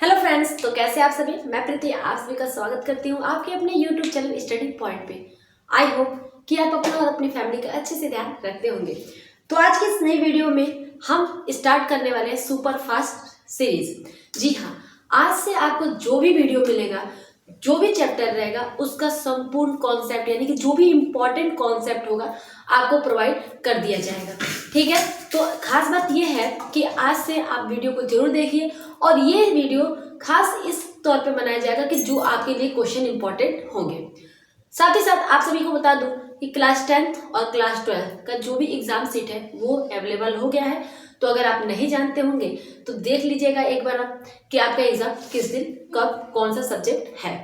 Hello friends, तो कैसे आप सभी। मैं प्रीति आप सभी का स्वागत करती हूँ आपके अपने यूट्यूब चैनल स्टडी पॉइंट पे। आई होप कि आप अपना और अपनी फैमिली का अच्छे से ध्यान रखते होंगे। तो आज की इस नई वीडियो में हम स्टार्ट करने वाले हैं सुपर फास्ट सीरीज। जी हाँ, आज से आपको जो भी वीडियो मिलेगा, जो भी चैप्टर रहेगा, उसका संपूर्ण कॉन्सेप्ट यानी कि जो भी इम्पोर्टेंट कॉन्सेप्ट होगा आपको प्रोवाइड कर दिया जाएगा। ठीक है, तो खास बात यह है कि आज से आप वीडियो को जरूर देखिए और ये वीडियो खास इस तौर पे बनाया जाएगा कि जो आपके लिए क्वेश्चन इंपॉर्टेंट होंगे। साथ ही साथ आप सभी को बता दूं कि क्लास 10th और क्लास 12 का जो भी एग्जाम सीट है वो अवेलेबल हो गया है। तो अगर आप नहीं जानते होंगे तो देख लीजिएगा एक बार आप कि आपका एग्जाम किस दिन कब कौन सा सब्जेक्ट है।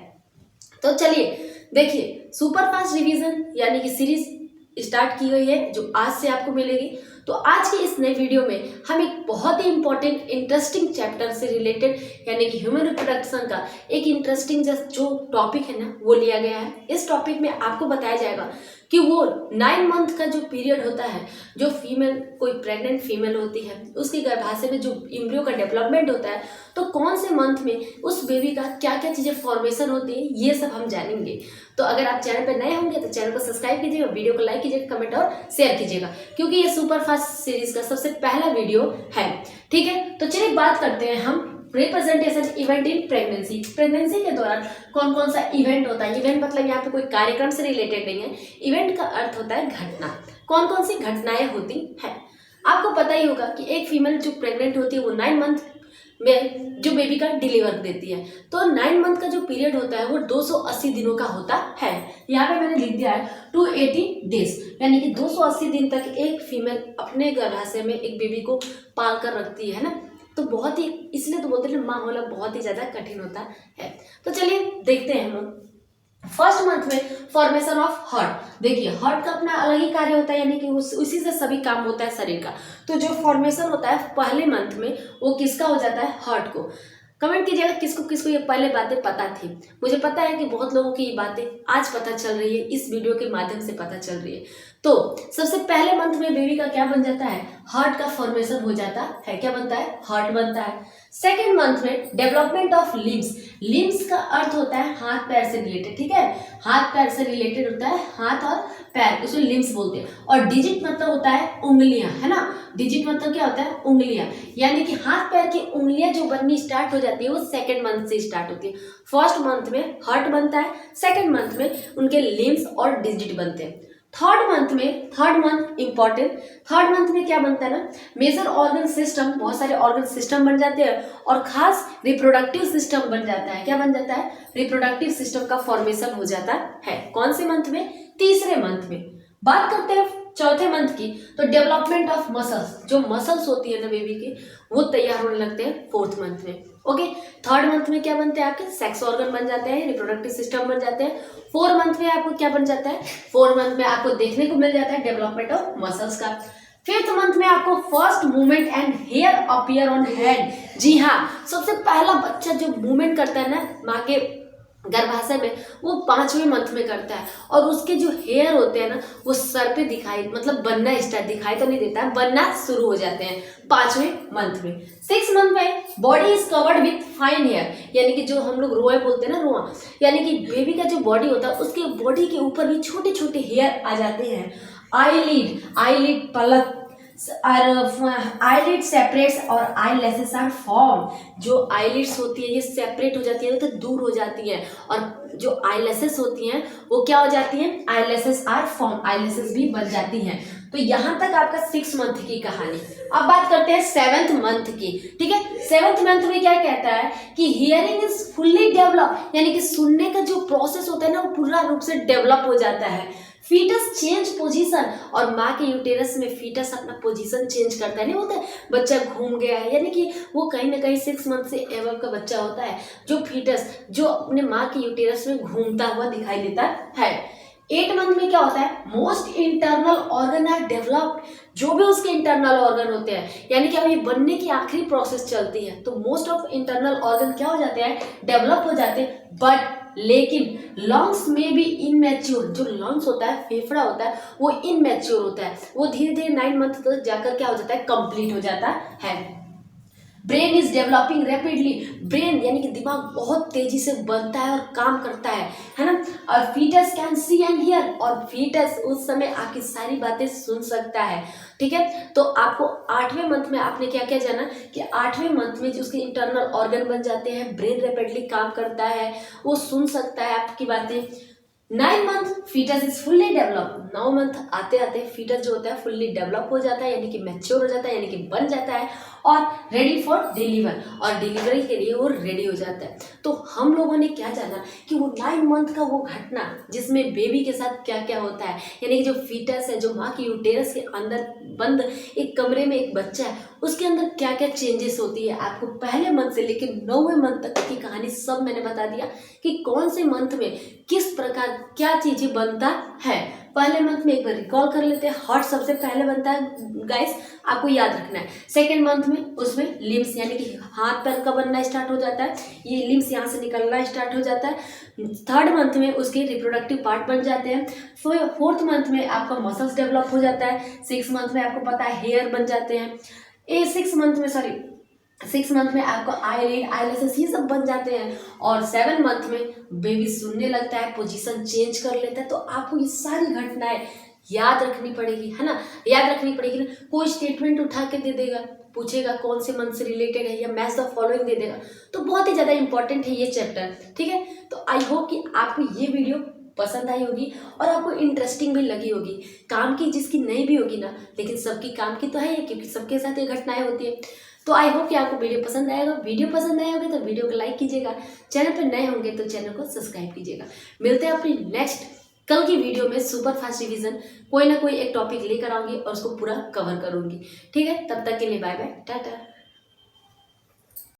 तो चलिए देखिए, सुपर फास्ट रिवीजन यानी कि सीरीज स्टार्ट की गई है जो आज से आपको मिलेगी। तो आज की इस नए वीडियो में हम एक बहुत ही इंपॉर्टेंट इंटरेस्टिंग चैप्टर से रिलेटेड यानी कि ह्यूमन रिप्रोडक्शन का एक इंटरेस्टिंग जो टॉपिक है ना वो लिया गया है। इस टॉपिक में आपको बताया जाएगा कि वो 9 मंथ का जो पीरियड होता है, जो फीमेल कोई प्रेग्नेंट फीमेल होती है उसके गर्भाशय में जो एम्ब्रियो का डेवलपमेंट होता है, तो कौन से मंथ में उस बेबी का क्या क्या चीज़ें फॉर्मेशन होती है ये सब हम जानेंगे। तो अगर आप चैनल पर नए होंगे तो चैनल को सब्सक्राइब कीजिएगा, वीडियो को लाइक कीजिएगा, कमेंट और शेयर कीजिएगा, क्योंकि ये सुपर फास्ट सीरीज का सबसे पहला वीडियो है। ठीक है, तो चलिए बात करते हैं हम representation event in pregnancy. Pregnancy के दौरान कौन कौन सा इवेंट होता है। इवेंट मतलब यहाँ पे कोई कार्यक्रम से रिलेटेड नहीं है, इवेंट का अर्थ होता है घटना। कौन कौन सी घटनाएं होती हैं आपको पता ही होगा कि एक फीमेल जो प्रेग्नेंट होती है वो 9 मंथ में जो बेबी का डिलीवर देती है। तो 9 मंथ का जो पीरियड होता है वो 280 दिनों का होता है। यहाँ पे मैंने लिख दिया है 280 डेज, यानी कि 280 दिन तक एक फीमेल अपने गर्भाशय में एक बेबी को पाल कर रखती है ना। तो बहुत ही, इसलिए तो बोलते हैं माँ होना बहुत ही ज़्यादा कठिन होता है। तो चलिए देखते हैं हम फर्स्ट मंथ में फॉर्मेशन ऑफ हार्ट। देखिए, हार्ट का अपना अलग ही कार्य होता है, यानी कि उसी से सभी काम होता है शरीर का। तो जो फॉर्मेशन होता है पहले मंथ में वो किसका हो जाता है, हार्ट को। कमेंट कीजिएगा किसको किसको ये पहले बातें पता थी। मुझे पता है कि बहुत लोगों की ये बातें आज पता चल रही है, इस वीडियो के माध्यम से पता चल रही है। तो सबसे पहले मंथ में बेबी का क्या बन जाता है, हार्ट का फॉर्मेशन हो जाता है। क्या बनता है, हार्ट बनता है। सेकेंड मंथ में डेवलपमेंट ऑफ लिम्स। लिम्स का अर्थ होता है हाथ पैर से रिलेटेड। ठीक है, हाथ पैर से रिलेटेड होता है, हाथ और पैर, उसको लिम्स बोलते हैं। और डिजिट मतलब होता है उंगलियां, है ना। डिजिट मतलब क्या होता है, उंगलियां, यानी कि हाथ पैर की उंगलियां जो बननी स्टार्ट हो जाती है वो सेकेंड मंथ से स्टार्ट होती है। फर्स्ट मंथ में हार्ट बनता है, सेकेंड मंथ में उनके लिम्स और डिजिट बनते हैं। Third month important, third month में क्या बनता है ना, मेजर ऑर्गन सिस्टम, बहुत सारे ऑर्गन सिस्टम बन जाते हैं और खास रिप्रोडक्टिव सिस्टम बन जाता है। क्या बन जाता है, रिप्रोडक्टिव सिस्टम का फॉर्मेशन हो जाता है। कौन से मंथ में, तीसरे मंथ में। बात करते हैं चौथे मंथ की, तो डेवलपमेंट ऑफ मसल्स, जो मसल्स होती है ना बेबी के वो तैयार होने लगते हैं फोर्थ मंथ में। ओके, थर्ड मंथ में क्या बनते हैं आपके, सेक्स ऑर्गन बन जाते हैं, रिप्रोडक्टिव सिस्टम बन जाते हैं। फोर्थ मंथ में आपको क्या बन जाता है, फोर्थ मंथ में आपको देखने को मिल जाता है डेवलपमेंट ऑफ मसल्स का। फिफ्थ मंथ में आपको first movement and hair appear on head. जी हाँ, सबसे पहला बच्चा जो मूवमेंट करता है ना माँ के गर्भाशय में वो 5वें मंथ में करता है, और उसके जो हेयर होते हैं ना वो सर पे दिखाई, मतलब बनना स्टार्ट, दिखाई तो नहीं देता है, बनना शुरू हो जाते हैं 5वें मंथ में। 6 मंथ में body is covered with fine hair, यानी कि जो हम लोग रोए बोलते हैं ना, रोआ, यानी कि बेबी का जो बॉडी होता है उसके बॉडी के ऊपर भी छोटे छोटे हेयर आ जाते हैं। आईलिड पलक आईलिड सेपरेट्स और आईलैशेस आर फॉर्म। जो आईलिड्स होती है ये सेपरेट हो जाती है, तो दूर हो जाती है, और जो आईलैशेस होती हैं वो क्या हो जाती हैं, आईलैशेस आर फॉर्म, आईलैशेस भी बन जाती हैं। तो यहाँ तक आपका 6 मंथ की कहानी। अब बात करते हैं 7th मंथ की। ठीक है, 7th मंथ में क्या कहता है कि हियरिंग इज फुल्ली डेवलप, यानी कि सुनने का जो प्रोसेस होता है ना वो पूरा रूप से डेवलप हो जाता है। फीटस चेंज पोजीशन, और माँ के यूटेरस में फीटस अपना पोजीशन चेंज करता है, नहीं होता है, बच्चा घूम गया है, यानी कि वो कहीं ना कहीं 6 मंथ से एबव का बच्चा होता है जो फीटस जो अपने माँ के यूटेरस में घूमता हुआ दिखाई देता है। 8 मंथ में क्या होता है, most internal organ are developed, जो भी उसके इंटरनल ऑर्गन होते हैं, यानी कि अभी बनने की आखिरी प्रोसेस चलती है, तो मोस्ट ऑफ इंटरनल ऑर्गन क्या हो जाते हैं, डेवलप हो जाते हैं। बट लेकिन लंग्स में भी इनमेच्योर, जो लंग्स होता है, फेफड़ा होता है, वो इनमेच्योर होता है, वो धीरे धीरे 9 मंथ तक जाकर क्या हो जाता है, कंप्लीट हो जाता है। Brain is developing rapidly, brain यानी दिमाग बहुत तेजी से बनता है और काम करता है ना। और fetus can see and hear, और फीटस उस समय आपकी सारी बातें सुन सकता है। ठीक है, तो आपको 8वें मंथ में आपने क्या क्या जाना कि 8वें मंथ में जो उसके इंटरनल ऑर्गन बन जाते हैं, ब्रेन रैपिडली काम करता है, वो सुन सकता है आपकी बातें। 9 month fetus is fully develop, 9 month आते आते फीटस जो होता है फुल्ली डेवलप हो जाता है, यानी कि मैच्योर हो जाता है, यानी कि बन जाता है और रेडी फॉर डिलीवर, और डिलीवरी के लिए वो रेडी हो जाता है। तो हम लोगों ने क्या जाना कि वो 9 मंथ का वो घटना जिसमें बेबी के साथ क्या क्या होता है, यानी कि जो फीटस है, जो माँ की यूटेरस के अंदर बंद एक कमरे में एक बच्चा है, उसके अंदर क्या क्या चेंजेस होती है, आपको पहले मंथ से लेकर 9वें मंथ तक की कहानी सब मैंने बता दिया कि कौन से मंथ में किस प्रकार क्या चीजें बनता है। पहले मंथ में एक बार रिकॉल कर लेते हैं। हार्ट सबसे पहले बनता है गाइस, आपको याद रखना है। सेकेंड मंथ में उसमें लिम्स, यानी कि हाथ पैर का बनना स्टार्ट हो जाता है, ये लिम्स यहाँ से निकलना स्टार्ट हो जाता है। थर्ड मंथ में उसके रिप्रोडक्टिव पार्ट बन जाते हैं। फोर्थ मंथ में आपका मसल्स डेवलप हो जाता है। 6 मंथ में आपको पता है हेयर बन जाते हैं। 6 मंथ में आपको आईलिड, आईलेसेस ये सब बन जाते हैं। और 7 मंथ में बेबी सुनने लगता है, पोजीशन चेंज कर लेता है। तो आपको ये सारी घटनाएं याद रखनी पड़ेगी, है ना, याद रखनी पड़ेगी ना। कोई स्टेटमेंट उठा के दे देगा, पूछेगा कौन से मंथ से रिलेटेड है, या मैच द फॉलोइंग दे देगा, तो बहुत ही ज़्यादा इंपॉर्टेंट है ये चैप्टर। ठीक है, तो आई होप कि आपको ये वीडियो पसंद आई होगी और आपको इंटरेस्टिंग भी लगी होगी। काम की जिसकी नहीं भी होगी ना, लेकिन सबकी काम की तो है, क्योंकि सबके साथ ये घटनाएं होती है। तो आई होप कि आपको वीडियो पसंद आएगा। वीडियो पसंद आया होगा तो वीडियो को लाइक कीजिएगा, चैनल पर नए होंगे तो चैनल को सब्सक्राइब कीजिएगा। मिलते हैं अपनी नेक्स्ट कल की वीडियो में। सुपर फास्ट रिवीजन कोई ना कोई एक टॉपिक लेकर आऊंगी और उसको पूरा कवर करूंगी। ठीक है, तब तक के लिए बाय बाय, टाटा।